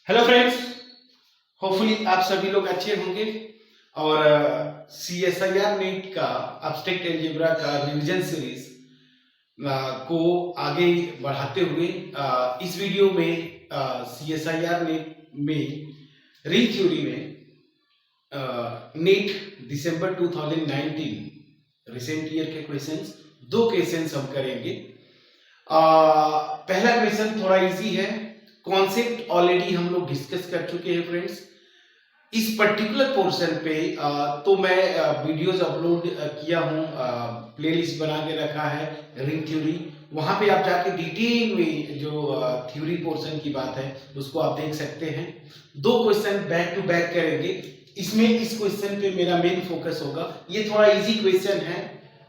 Hello friends, hopefully आप सभी लोग अच्छे होंगे और CSIR नीट का एब्स्ट्रैक्ट अलजेब्रा का रिवीजन सीरीज को आगे बढ़ाते हुए इस वीडियो में CSIR नीट में रिंग थ्योरी में नीट दिसंबर 2019 रिसेंट ईयर के क्वेश्चंस, दो क्वेश्चंस हम करेंगे। पहला क्वेश्चन थोड़ा इजी है, कॉन्सेप्ट ऑलरेडी हम लोग डिस्कस कर चुके हैं फ्रेंड्स। इस पर्टिकुलर पोर्शन पे तो मैं वीडियोस अपलोड किया हूँ, प्लेलिस्ट बना के रखा है रिंग थ्योरी, वहां पे आप जाके डिटेल में जो थ्योरी पोर्शन की बात है उसको आप देख सकते हैं। दो क्वेश्चन बैक टू बैक करेंगे। इसमें इस क्वेश्चन पे मेरा मेन फोकस होगा। ये थोड़ा इजी क्वेश्चन है,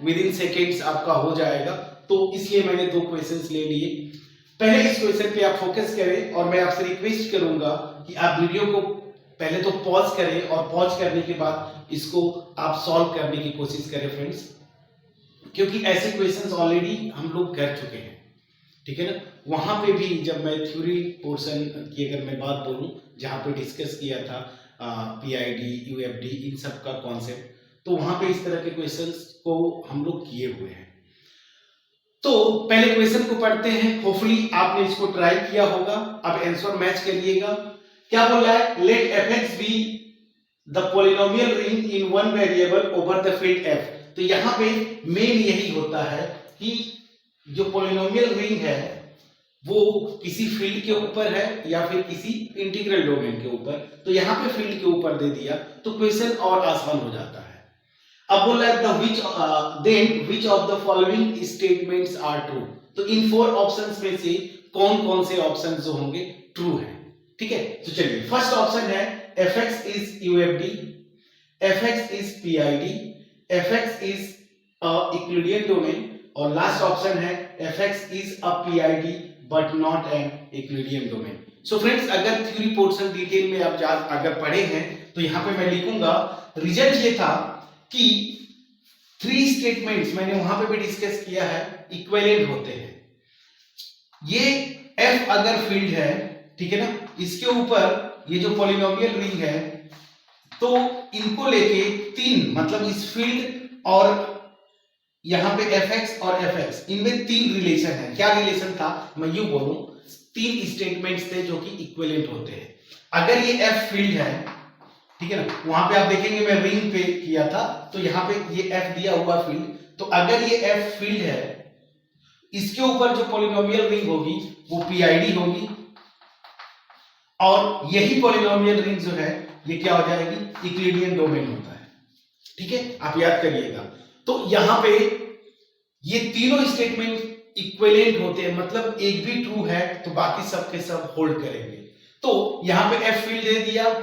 विद इन सेकेंड्स आपका हो जाएगा, तो इसलिए मैंने दो क्वेश्चंस ले लिए। पहले इस क्वेश्चन पे आप फोकस करें और मैं आपसे रिक्वेस्ट करूंगा कि आप वीडियो को पहले तो पॉज करें और पॉज करने के बाद इसको आप सॉल्व करने की कोशिश करें फ्रेंड्स, क्योंकि ऐसे क्वेश्चंस ऑलरेडी हम लोग कर चुके हैं, ठीक है ना। वहां पे भी जब मैं थ्योरी पोर्शन की अगर मैं बात बोलूं, जहां पे डिस्कस किया था PID UFD इन सब का कॉन्सेप्ट, तो वहां पे इस तरह के क्वेश्चंस को हम लोग किए हुए हैं। तो पहले क्वेश्चन को पढ़ते हैं, होपफुली आपने इसको ट्राई किया होगा। अब आंसर मैच करिएगा। क्या बोल रहा है, let fx be the polynomial ring in one variable over the field f। तो यहां पे मेन यही होता है कि जो पॉलिनोमियल रिंग है वो किसी फील्ड के ऊपर है या फिर किसी इंटीग्रल डोमेन के ऊपर। तो यहां पे फील्ड के ऊपर दे दिया तो क्वेश्चन और आसान हो जाता है। अब बोल रहा है which of the following statements are true। तो इन फोर ऑप्शंस में से कौन कौन से ऑप्शंस जो होंगे ट्रू हैं, ठीक है। तो चलिए, फर्स्ट ऑप्शन है fx is UFD, fx is PID, fx is Euclidean domain, और लास्ट ऑप्शन है fx is a PID but not an Euclidean domain। So friends, अगर थ्योरी पोर्शन डिटेल में आप अगर पढ़े हैं तो यहां पे मैं लिखूंगा रिजल्ट ये था कि थ्री स्टेटमेंट्स मैंने वहां पे भी डिस्कस किया है, इक्विवेलेंट होते हैं। ये f अगर फील्ड है, ठीक है ना, इसके ऊपर ये जो पॉलिनोमियल रिंग है, तो इनको लेके तीन, मतलब इस फील्ड और यहां पे fx और fx, इनमें तीन रिलेशन है। क्या रिलेशन था, मैं यूं बोलूं, तीन स्टेटमेंट्स थे जो कि इक्विवेलेंट होते हैं। अगर ये f फील्ड है, ठीक है ना, वहां पे आप देखेंगे मैं रिंग पे किया था, तो यहां पे ये f दिया हुआ फील्ड, तो अगर ये f फील्ड है, इसके ऊपर जो पॉलिनोमियल रिंग होगी वो PID होगी, और यही पॉलिनोमियल रिंग जो है ये क्या हो जाएगी, यूक्लिडियन डोमेन होता है, ठीक है, आप याद करिएगा। तो यहां पे ये तीनों स्टेटमेंट इक्विवेलेंट होते हैं, मतलब एक भी ट्रू है तो बाकी सब के सब होल्ड करेंगे। तो यहां पे f फील्ड दे दिया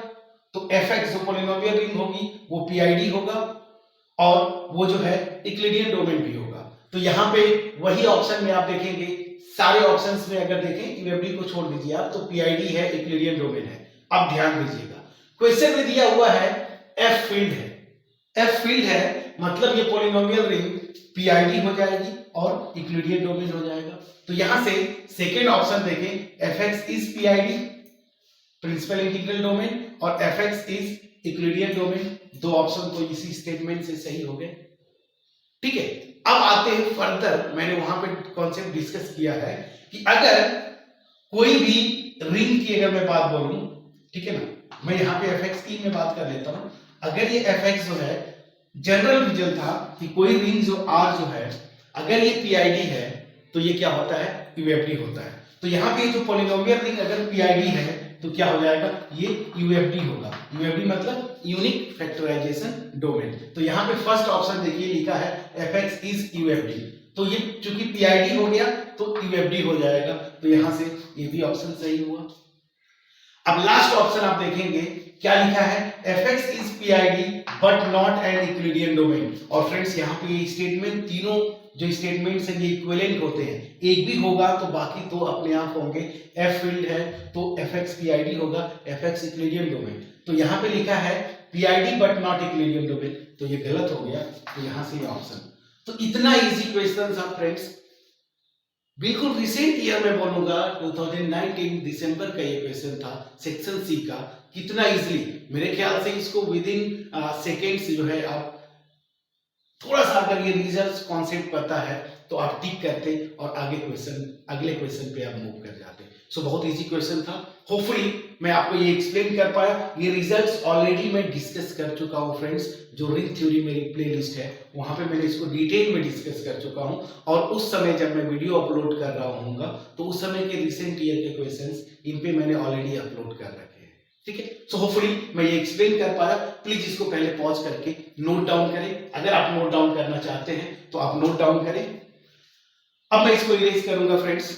तो fx जो पॉलिनोमियल रिंग होगी वो PID होगा, और वो जो है यूक्लिडियन डोमेन भी होगा। तो यहां पे वही ऑप्शन में आप देखेंगे, सारे ऑप्शंस में अगर देखें, UFD को छोड़ दीजिए आप, तो PID है, यूक्लिडियन डोमेन है। अब ध्यान दीजिएगा, क्वेश्चन में दिया हुआ है f फील्ड है, f फील्ड है मतलब ये पॉलिनोमियल रिंग PID हो जाएगी और यूक्लिडियन डोमेन हो जाएगा। तो यहां से सेकेंड ऑप्शन देखें, fx is PID principal integral domain और fx इज यूक्लिडियन डोमेन। दो ऑप्शन तो इसी स्टेटमेंट से सही हो गए, ठीक है। अब आते हैं फर्दर, मैंने वहां पे कॉन्सेप्ट डिस्कस किया है कि अगर कोई भी रिंग की अगर मैं बात बोलूं, ठीक है ना, मैं यहां पे fx की मैं बात कर लेता हूं। अगर ये fx जो है, जनरल रिजल्ट था कि कोई रिंग जो R जो है, अगर ये PID है तो ये क्या होता है, UFD होता है। तो यहां पे जो पॉलिनोमियल रिंग अगर PID है तो क्या हो जाएगा, ये UFD होगा। UFD मतलब यूनिक फैक्टराइजेशन डोमेन। तो यहां पे फर्स्ट ऑप्शन देखिए लिखा है fx इज UFD, तो ये चूंकि PID हो गया तो UFD हो जाएगा। तो यहां से ये भी ऑप्शन सही हुआ। अब लास्ट ऑप्शन आप देखेंगे क्या लिखा है, fx is PID but not an Euclidean domain. और फ्रेंड्स, यहाँ पे ये स्टेटमेंट, तीनों जो स्टेटमेंट्स हैं ये इक्विवेलेंट होते हैं, एक भी होगा तो बाकी दो अपने आप होंगे। f फील्ड है तो fx PID होगा, fx यूक्लिडियन डोमेन। तो यहाँ पे लिखा है PID but not Euclidean domain, तो ये गलत हो गया। तो यहाँ से ये ऑप्शन, तो इतना इजी क्वेश्चन था फ्रेंड्स, बिल्कुल रिसेंट ईयर में बोलूंगा 2019 दिसंबर का ये क्वेश्चन था सेक्शन सी का। कितना इजीली, मेरे ख्याल से इसको विद इन सेकेंड्स जो है आप थोड़ा सा अगर ये रिजल्ट्स कॉन्सेप्ट पता है तो आप टिक करते और अगले क्वेश्चन पे आप मूव कर जाते। सो बहुत इजी क्वेश्चन था। होपफुली मैं आपको ये एक्सप्लेन कर पाया। ये रिजल्ट्स ऑलरेडी मैं डिस्कस कर चुका हूँ फ्रेंड्स। जो रिंग थ्योरी मेरी प्लेलिस्ट है वहां पे मैंने इसको डिटेल में डिस्कस कर चुका हूँ, और उस समय जब मैं वीडियो अपलोड कर रहा हूँ तो उस समय के रिसेंट ईयर के क्वेश्चंस इन पे मैंने ऑलरेडी अपलोड कर रखे हैं। ठीक है, सो होपफुली मैं ये एक्सप्लेन कर पाया। प्लीज इसको पहले पॉज करके नोट डाउन करें। अगर आप नोट डाउन करना चाहते हैं तो आप नोट डाउन करें। अब मैं इसको इरेज करूंगा फ्रेंड्स।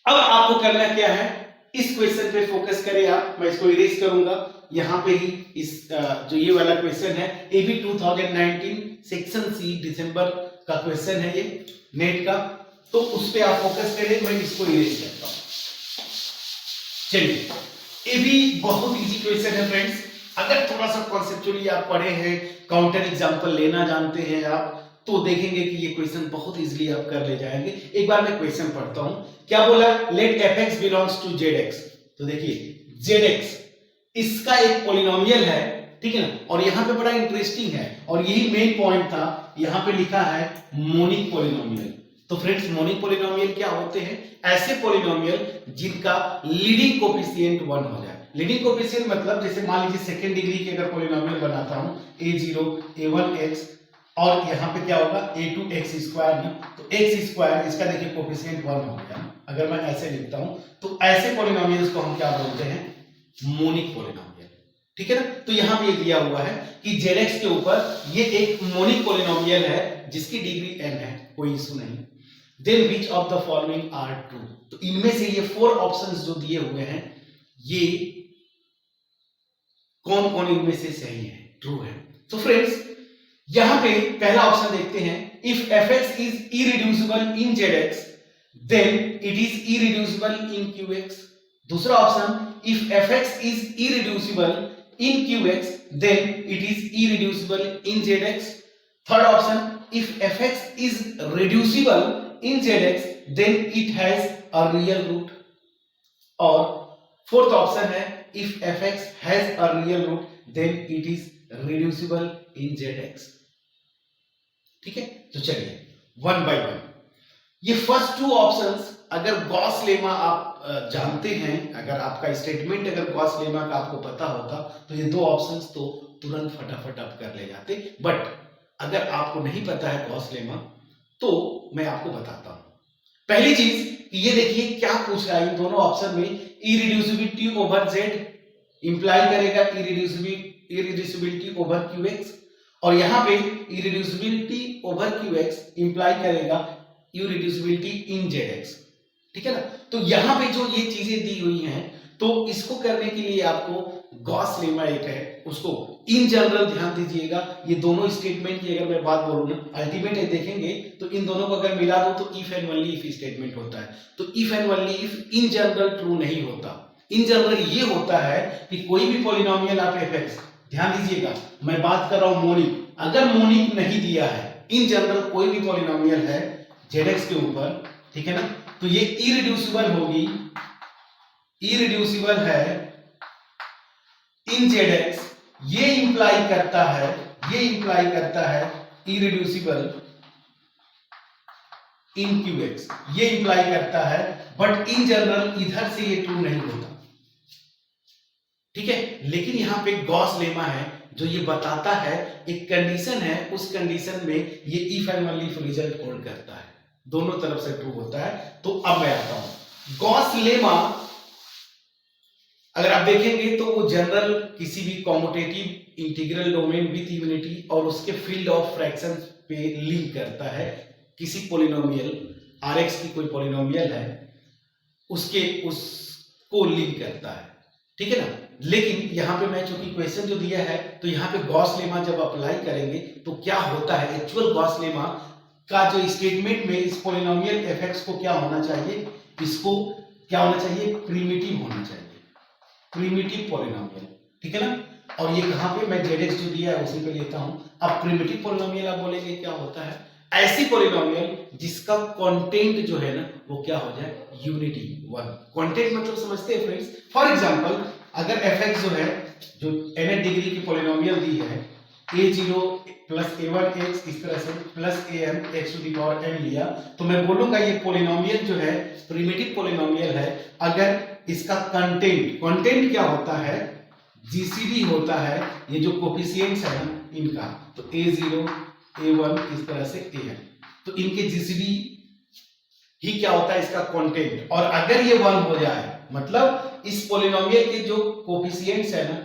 अब आपको करना क्या है, इस क्वेश्चन पे फोकस करें आप। मैं इसको इरेज करूंगा यहां पे ही। इस जो ये वाला क्वेश्चन है एबी 2019 सेक्शन सी दिसंबर का क्वेश्चन है ये नेट का, तो उस पे आप फोकस करें। मैं इसको इरेज करता हूं। चलिए, ये भी बहुत इजी क्वेश्चन है फ्रेंड्स। अगर थोड़ा सा कॉन्सेप्चुअली आप पढ़े हैं, काउंटर एग्जांपल लेना जानते हैं आप, तो देखेंगे कि ये क्वेश्चन बहुत इजीली आप कर ले जाएंगे। एक बार मैं क्वेश्चन पढ़ता हूं। क्या बोला, let fx belongs to zx। तो देखिए zx इसका एक पॉलिनोमियल है, ठीक है ना, और यहां पे बड़ा इंटरेस्टिंग है और यही मेन पॉइंट था। यहां पे लिखा है मोनिक पॉलिनोमियल। तो फ्रेंड्स मोनिक पॉलिनोमियल क्या होते हैं, ऐसे पॉलिनोमियल जिनका लीडिंग कोफिशिएंट 1 हो जाए। लीडिंग कोफिशिएंट मतलब जैसे मान लीजिए सेकंड डिग्री के अगर पॉलिनोमियल बनाता हूं a0 a1x, और यहां पे क्या होगा a2x स्क्वायर ना, तो x स्क्वायर इसका देखिए कोफिशिएंट 1 हो गया। अगर मैं ऐसे लिखता हूं तो ऐसे पॉलिनोमियल्स को हम क्या बोलते हैं, मोनिक पॉलिनोमियल। ठीक है ना, तो यहां पे ये दिया हुआ है कि zx के ऊपर ये एक मोनिक पॉलिनोमियल है जिसकी डिग्री n है, कोई इशू नहीं। Then which of the following are true. तो इनमें से ये 4 ऑप्शंस जो दिए हुए हैं ये कौन कौन इनमें से सही है, ट्रू है। तो फ्रेंड्स यहां पे पहला ऑप्शन देखते हैं, if fx is irreducible in zx then it is irreducible in qx। दूसरा option, if fx is irreducible in qx then it is irreducible in zx। Third option, if fx is reducible in zx then it has a real root. और fourth option है, if fx has a real root then it is reducible in zx। ठीक है, तो चलिए one by one. ये first 2 options अगर Gauss lemma आप जानते हैं, अगर आपका स्टेटमेंट अगर गॉस लेमा का आपको पता होता तो ये 2 ऑप्शंस तो तुरंत फटाफट आप कर ले जाते। बट अगर आपको नहीं पता है गॉस लेमा तो मैं आपको बताता हूं। पहली चीज ये देखिए क्या पूछ रहा है, इन दोनों ऑप्शन में इरिड्यूसिबिलिटी ओवर z इंप्लाई करेगा इरिड्यूसिबिलिटी ओवर qx, और यहां पे इरिड्यूसिबिलिटी ओवर qx इंप्लाई करेगा इरिड्यूसिबिलिटी इन zx। ठीक है ना, तो यहां पे जो ये चीजें दी हुई हैं तो इसको करने के लिए आपको गॉस लेमा एक है उसको इन जनरल ध्यान दीजिएगा। ये दोनों स्टेटमेंट की अगर मैं बात बोलूं ना, अल्टीमेट देखेंगे तो इन दोनों को अगर मिला दो तो if and only if statement होता है। तो if and only if in general true नहीं होता। इन जनरल ये होता है कि कोई भी पॉलिनोमियल आप fx, ध्यान दीजिएगा मैं बात कर रहा हूं मोनिक, अगर मोनिक नहीं दिया है, इन जनरल कोई भी पॉलिनोमियल है zx के ऊपर, ठीक है ना, तो ये इरिड्यूसिबल होगी, इरिड्यूसिबल है इन zx। ये इंप्लाई करता है इरिड्यूसिबल इन qx, ये इंप्लाई करता है। बट इन जनरल इधर से ये ट्रू नहीं होता। ठीक है, लेकिन यहां पे गॉस लेमा है जो ये बताता है, एक कंडीशन है, उस कंडीशन में ये if and only if result hold करता है, दोनों तरफ से ट्रू होता है। तो अब मैं आता हूं गॉस लेमा। अगर आप देखेंगे तो वो जनरल किसी भी commutative integral domain with unity और उसके फील्ड ऑफ फ्रैक्शन पे लिंक करता है। किसी पॉलिनोमियल rx की कोई पॉलिनोमियल है उसको लिंक करता है। ठीक है ना, लेकिन यहां पे मैं चूंकि क्वेश्चन जो दिया है तो यहां पे गॉस लेमा जब अप्लाई करेंगे तो क्या होता है, एक्चुअल गॉस लेमा का जो स्टेटमेंट में इस पॉलिनोमियल fx को क्या होना चाहिए, इसको क्या होना चाहिए, प्रिमिटिव होना चाहिए, प्रिमिटिव पॉलिनोमियल। ठीक है ना, और ये कहां पे मैं zx जो दिया है उसी पे लेता हूं। अब प्रिमिटिव पॉलिनोमियल आप बोलेंगे क्या होता है, ऐसी पॉलिनोमियल जिसका कंटेंट जो है ना वो क्या हो जाए, यूनिटी वन। कंटेंट मतलब समझते हैं फ्रेंड्स? फॉर एग्जांपल अगर fx जो है, जो nth डिग्री की पॉलिनोमियल दी है, a0 प्लस a1x इस तरह से plus an x to the power n लिया, तो मैं बोलूंगा ये पॉलिनोमियल जो है प्रिमिटिव पॉलिनोमियल है अगर इसका कंटेंट क्या होता है, जीसीडी होता है, ये जो कोफिशिएंट्स है ना इनका, तो a0 a1 इस तरह से an, तो इनके जीसीडी ही क्या होता है, इसका कंटेंट। और अगर ये 1 हो जाए, मतलब इस पॉलिनोमियल के जो कोफिशिएंट्स है ना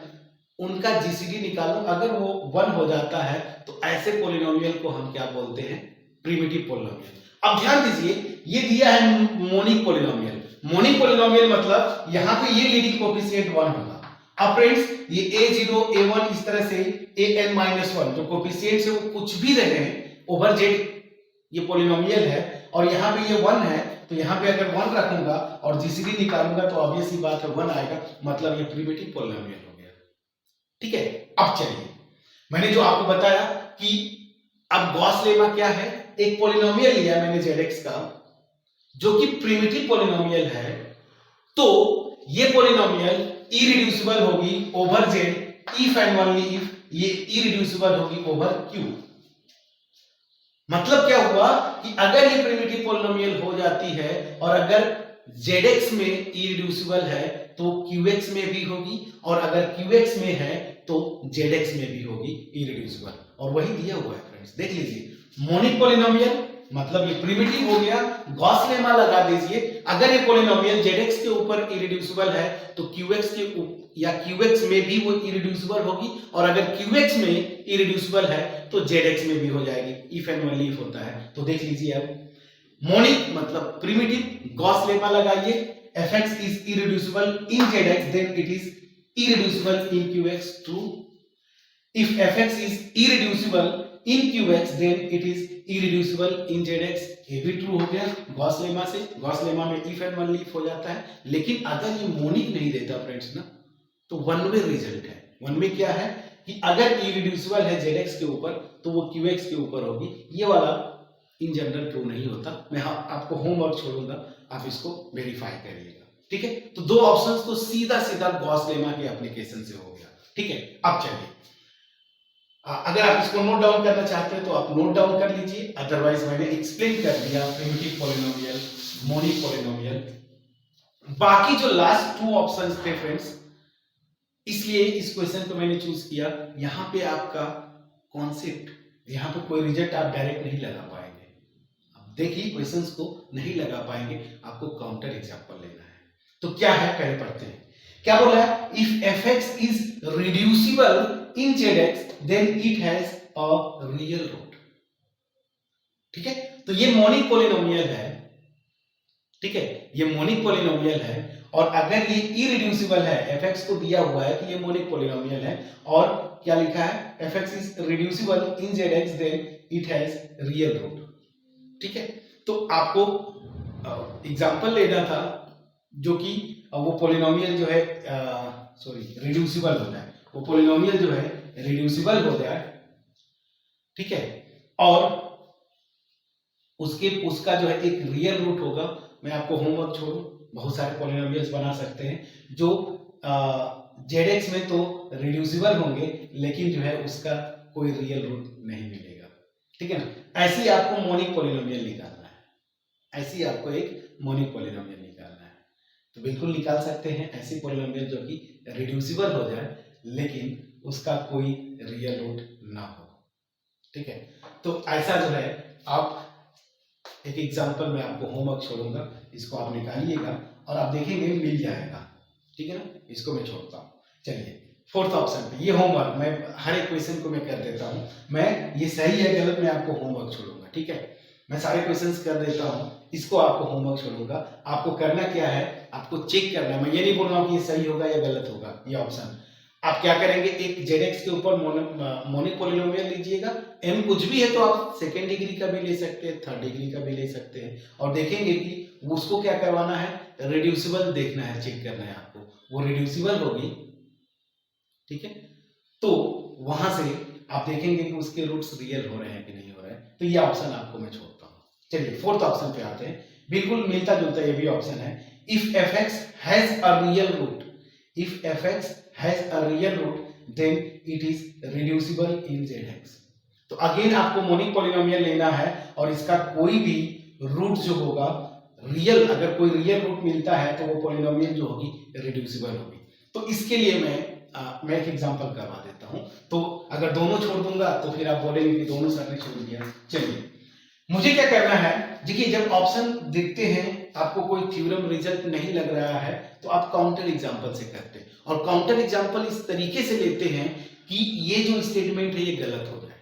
उनका जीसीडी निकालो, अगर वो 1 हो जाता है तो ऐसे पॉलिनोमियल को हम क्या बोलते हैं, प्रिमिटिव पॉलिनोमियल। अब ध्यान दीजिए, ये दिया है मोनिक पॉलिनोमियल। मोनिक पॉलिनोमियल मतलब यहाँ पे ये लीडिंग कोफिशिएंट 1 होगा। अब फ्रेंड्स ये a0 a1 इस तरह से an-1 जो कोफिशिएंट है वो कुछ भी रहे ओवर जेड ये पॉलिनोमियल है, और यहाँ पे ये 1 है, तो यहाँ पे अगर 1 रखूंगा और जीसीडी निकालूंगा तो ऑब्वियस सी बात है 1 आएगा, मतलब ये प्रिमिटिव पॉलिनोमियल हो गया। ठीक है, अब चलिए मैंने जो आपको बताया कि अब गॉस लेमा क्या है, एक पॉलिनोमियल लिया मैंने जेड का जो कि प्रिमिटिव पॉलिनोमियल है, तो ये पॉलिनोमियल इरिड्यूसिबल होगी over Z if and only if ये इरिड्यूसिबल होगी ओवर क्यू। मतलब क्या हुआ कि अगर ये प्रिमिटिव पॉलिनोमियल हो जाती है और अगर zx में इरिड्यूसिबल है तो qx में भी होगी, और अगर qx में है तो zx में भी होगी इरिड्यूसिबल, और वही दिया हुआ है फ्रेंड्स। देख लीजिए मोनिक पॉलिनोमियल मतलब ये प्रिमिटिव हो गया, गॉस लेमा लगा दीजिए, अगर ये पॉलिनोमियल zx के ऊपर इरिड्यूसिबल है तो qx के या qx में भी वो इरिड्यूसिबल होगी, और अगर qx में इरिड्यूसिबल है तो zx में भी हो जाएगी, इफ एंड ओनली इफ होता है। तो देख लीजिए अब मोनिक मतलब प्रिमिटिव, गॉस लेमा लगाइए, fx is irreducible in zx then it is irreducible in qx, true. If fx is irreducible in qx then it is irreducible in zx, ये भी ट्रू हो गया गॉस लेमा से। Gauss lemma में if and only if हो जाता है, लेकिन अगर ये मोनिक नहीं देता फ्रेंड्स ना तो वन वे रिजल्ट है। वन में क्या है कि अगर इरिड्यूसिबल है zx के ऊपर तो वो qx के ऊपर होगी, ये वाला इन जनरल ट्रू नहीं होता। मैं आपको होमवर्क छोड़ूंगा, आप इसको वेरीफाई करिएगा। ठीक है, तो दो ऑप्शंस तो सीधा सीधा गॉस लेमा के एप्लीकेशन से हो गया। ठीक है, अब चलिए अगर आप इसको नोट डाउन करना चाहते हैं तो आप नोट डाउन कर लीजिए, अदरवाइज मैंने एक्सप्लेन कर दिया प्रिमिटिव पॉलिनोमियल, मोनिक पॉलिनोमियल। बाकी जो लास्ट 2 ऑप्शंस थे फ्रेंड्स, इसलिए इस क्वेश्चन को मैंने चूज किया। यहां पे आपका कॉन्सेप्ट, यहां पे कोई रिजल्ट आप डायरेक्ट नहीं लगा पाएंगे। अब देखिए क्वेश्चंस को नहीं लगा पाएंगे, आपको काउंटर एग्जांपल लेना है। तो क्या है, पहले पढ़ते हैं। क्या बोला है, if fx is reducible in zx then it has a real root. ठीक है, तो ये मोनिक पॉलिनोमियल है। ठीक है, ये मोनिक पॉलिनोमियल है, और अगर ये इरिड्यूसिबल है, fx को दिया हुआ है कि ये मोनिक पॉलिनोमियल है, और क्या लिखा है, fx is reducible in zx then it has real root. ठीक है, तो आपको एग्जांपल लेना था जो कि वो पॉलिनोमियल जो है रिड्यूसिबल हो जाए, वो पॉलिनोमियल जो है रिड्यूसिबल हो जाए। ठीक है, और उसका जो है एक रियल रूट होगा। मैं आपको होमवर्क छोड़ू, बहुत सारे पॉलिनोमियल्स बना सकते हैं जो zx में तो रिड्यूसिबल होंगे, लेकिन जो है उसका कोई रियल रूट नहीं मिलेगा। ठीक है ना, ऐसी आपको मोनिक पॉलिनोमियल निकालना है, ऐसी आपको एक मोनिक पॉलिनोमियल निकालना है। तो बिल्कुल निकाल सकते हैं ऐसी पॉलिनोमियल जो कि रिड्यूसिबल हो जाए लेकिन उसका कोई रियल रूट ना हो। ठीक है, तो ऐसा जो है आप एक एग्जांपल में आपको होमवर्क छोड़ूंगा, इसको आप निकालिएगा और आप देखेंगे मिल जाएगा। ठीक है ना, इसको मैं छोड़ता हूँ। चलिए 4th ऑप्शन पे, ये होमवर्क मैं हर एक क्वेश्चन को मैं कर देता हूँ, मैं ये सही है गलत मैं आपको होमवर्क छोड़ूंगा। ठीक है, मैं सारे क्वेश्चंस कर देता हूँ, इसको आपको होमवर्क छोड़ूंगा। आपको करना क्या है, आपको चेक करना है। मैं ये नहीं बोल रहा हूँ कि ये सही होगा या गलत होगा ये ऑप्शन। आप क्या करेंगे, एक zx के ऊपर मोनिक पॉलिनोमियल लीजिएगा, m कुछ भी है तो आप सेकेंड डिग्री का भी ले सकते हैं, थर्ड डिग्री का भी ले सकते हैं, और देखेंगे कि उसको क्या करवाना है, रिड्यूसिबल देखना है, चेक करना है आपको, वो रिड्यूसिबल होगी। ठीक है, तो वहां से आप देखेंगे कि उसके रूट्स रियल हो रहे हैं कि नहीं हो रहे हैं, तो ये ऑप्शन आपको मैं छोड़ता हूँ। चलिए फोर्थ ऑप्शन पे आते हैं, बिल्कुल मिलता जुलता ये भी ऑप्शन है। If fx has a real root, if fx has a real root then it is reducible in zx। तो अगेन आपको मोनिक पॉलिनोमियल लेना है और इसका कोई भी रूट जो होगा रियल, अगर कोई रियल रूट मिलता है तो वो पॉलिनोमियल जो होगी रिड्यूसिबल होगी। तो इसके लिए मैं एक एग्जांपल करवा देता हूं। तो अगर दोनों छोड़ दूंगा तो फिर आप बोलेंगे कि दोनों सर ने छोड़ दिया। चलिए मुझे क्या करना है, देखिए जब ऑप्शन दिखते हैं आपको कोई थ्योरम रिजल्ट नहीं लग रहा है तो आप काउंटर एग्जांपल से करते हैं, और काउंटर एग्जांपल इस तरीके से लेते हैं कि ये जो स्टेटमेंट है ये गलत हो जाए।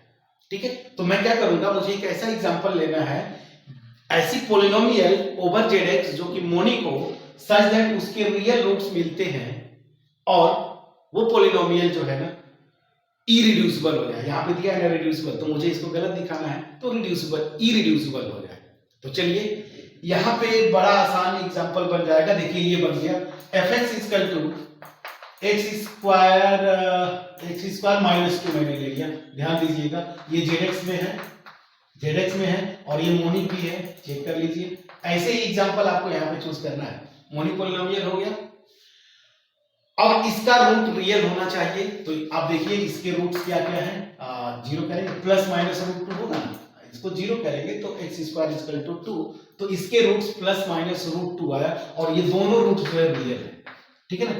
ठीक है, तो मैं क्या करूंगा, मुझे एक ऐसा एग्जांपल लेना है, ऐसी पॉलिनोमियल ओवर जेड जो कि मोनिक हो सच दैट उसके रियल रूट्स मिलते हैं और वो पॉलिनोमियल जो है ना इरिड्यूसिबल हो जाए। यहां पे दिया है ना रिड्यूसिबल, तो मुझे इसको गलत दिखाना है तो रिड्यूसिबल इरिड्यूसिबल हो जाए। तो चलिए यहां पे बड़ा आसान एग्जांपल बन जाएगा। देखिए ये बन गया fx equal to x square minus 2 मैंने ले लिया। ध्यान दीजिएगा ये zx में है और ये मोनिक भी है, चेक कर लीजिए। ऐसे ही एग्जांपल आपको यहाँ पे चूज करना है। मोनिक पॉलिनोमियल हो गया, अब इसका रूट रियल होना चाहिए। तो आप देखिए इसके रूट्स क्या क्या है, जीरो करेंगे प्लस माइनस रूट 2 होगा ना, इसको जीरो करेंगे तो एक्स स्क्वायर इक्वल टू 2, तो इसके रूट्स प्लस माइनस रूट 2 आया और ये दोनों रूट जो है रियल है। ठीक है ना,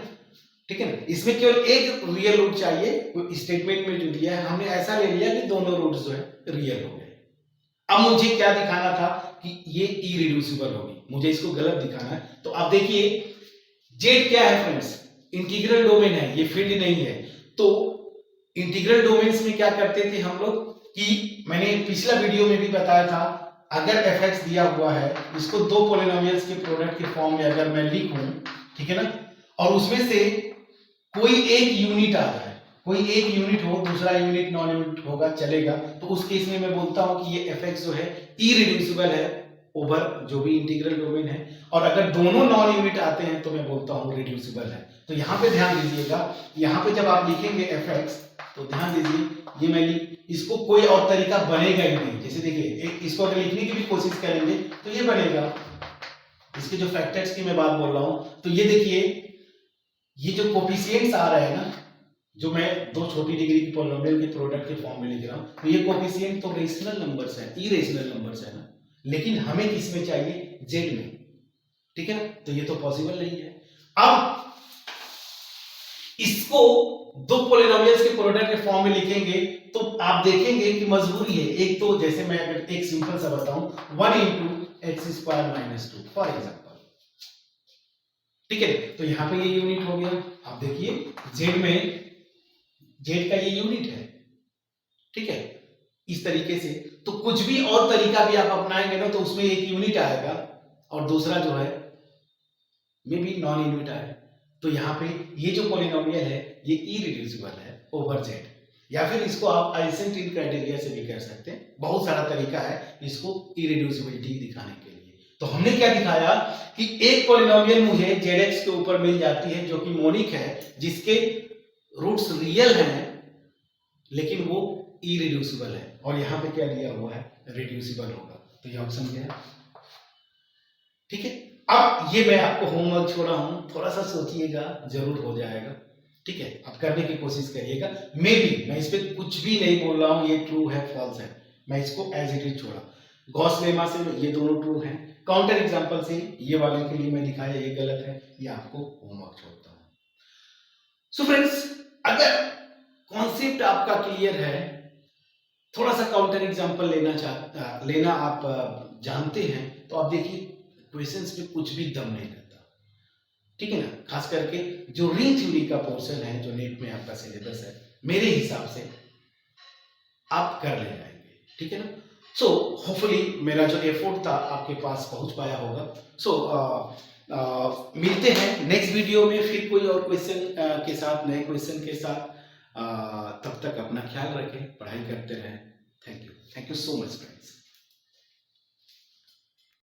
ठीक है ना, इसमें केवल एक रियल रूट चाहिए। स्टेटमेंट में जो दिया है हमने ऐसा ले लिया कि दोनों रूट जो है रियल हो गए। अब मुझे क्या दिखाना था कि ये इरिड्यूसिबल होगी, मुझे इसको गलत दिखाना है। तो आप देखिए जेड क्या है फ्रेंड्स, इंटीग्रल डोमेन है, ये फील्ड नहीं है। तो इंटीग्रल डोमेन्स में क्या करते थे हम लोग कि मैंने पिछला वीडियो में भी बताया था, अगर fx दिया हुआ है इसको दो पॉलिनोमियल्स के प्रोडक्ट के फॉर्म में अगर मैं लिखूं, ठीक है ना, और उसमें से कोई एक यूनिट आ जाए, कोई एक यूनिट हो दूसरा यूनिट नॉन यूनिट होगा चलेगा, तो उस केस में मैं बोलता हूं कि ये fx जो है इरिड्यूसिबल है ओवर जो भी इंटीग्रल डोमेन है, और अगर दोनों नॉन यूनिट आते हैं तो मैं बोलता हूं रिड्यूसिबल है। तो यहां पे ध्यान दीजिएगा, यहां पे जब आप लिखेंगे fx तो ध्यान दीजिए ये मैं इसको कोई और तरीका बनेगा ही नहीं। जैसे देखिए इसको अगर लिखने की भी कोशिश करेंगे तो ये बनेगा, इसके जो फैक्टर्स की मैं बात बोल रहा हूं, तो ये देखिए ये जो कोफिशिएंट्स आ रहे हैं ना, जो मैं दो छोटी डिग्री की पॉलिनोमियल के प्रोडक्ट के फॉर्म में लिख रहा हूं, तो ये कोफिशिएंट तो रेशनल नंबर्स है, इरेशनल नंबर्स है ना, लेकिन हमें किस में चाहिए, जेड में। ठीक है ना, तो ये तो पॉसिबल नहीं है। अब इसको दो पॉलिनोमियल्स के प्रोडक्ट के फॉर्म में लिखेंगे तो आप देखेंगे कि मजबूरी है। एक तो जैसे मैं अगर एक सिंपल सा बताऊं 1 into x square minus 2 for example, ठीक है, तो यहां पे ये यूनिट हो गया। आप देखिए जेड में जेड का ये यूनिट है, ठीक है, इस तरीके से। तो कुछ भी और तरीका भी आप अपनाएंगे ना तो उसमें एक यूनिट आएगा और दूसरा जो है मे बी नॉन यूनिट आएगा। तो यहाँ पे ये जो पॉलिनोमियल है ये इरिड्यूसिबल है ओवर जेड, या फिर इसको आप आइसेंट्रिक क्राइटेरिया से भी कर सकते हैं। बहुत सारा तरीका है इसको इरिड्यूसिबिलिटी दिखाने के लिए। तो हमने क्या दिखाया कि एक पॉलिनोमियल मुझे जेड के ऊपर मिल जाती है जो कि मोनिक है, जिसके रूट्स रियल हैं लेकिन वो इरिड्यूसिबल है, और यहाँ पे क्या दिया हुआ है, रिड्यूसिबल होगा। तो ये ऑप्शन क्या है, ठीक है। अब ये मैं आपको होमवर्क छोड़ा हूं, थोड़ा सा सोचिएगा, जरूर हो जाएगा, ठीक है। आप करने की कोशिश करिएगा। मे बी मैं इस पे कुछ भी नहीं बोल रहा हूं ये ट्रू है फॉल्स है, मैं इसको एज इट इज छोड़ा। गॉस लेमा से ये दोनों ट्रू हैं, काउंटर एग्जांपल से ये वाले के लिए मैं दिखाया ये गलत है, ये आपको होमवर्क छोड़ता हूं। सो फ्रेंड्स, अगर कॉन्सेप्ट आपका क्लियर है, थोड़ा सा काउंटर एग्जांपल लेना आप जानते हैं, तो आप देखिए क्वेश्चंस में कुछ भी दम नहीं रहता, ठीक है ना। खास करके जो रिंग थ्योरी का पोर्शन है जो नेट में आपका सिलेबस है, मेरे हिसाब से आप कर ले जाएंगे, ठीक है ना। सो होपफुली मेरा जो एफर्ट था आपके पास पहुंच पाया होगा। सो मिलते हैं नेक्स्ट वीडियो में फिर कोई और क्वेश्चन के साथ, नए क्वेश्चन के साथ। तब तक अपना ख्याल रखें, पढ़ाई करते रहें। Thank you so much friends.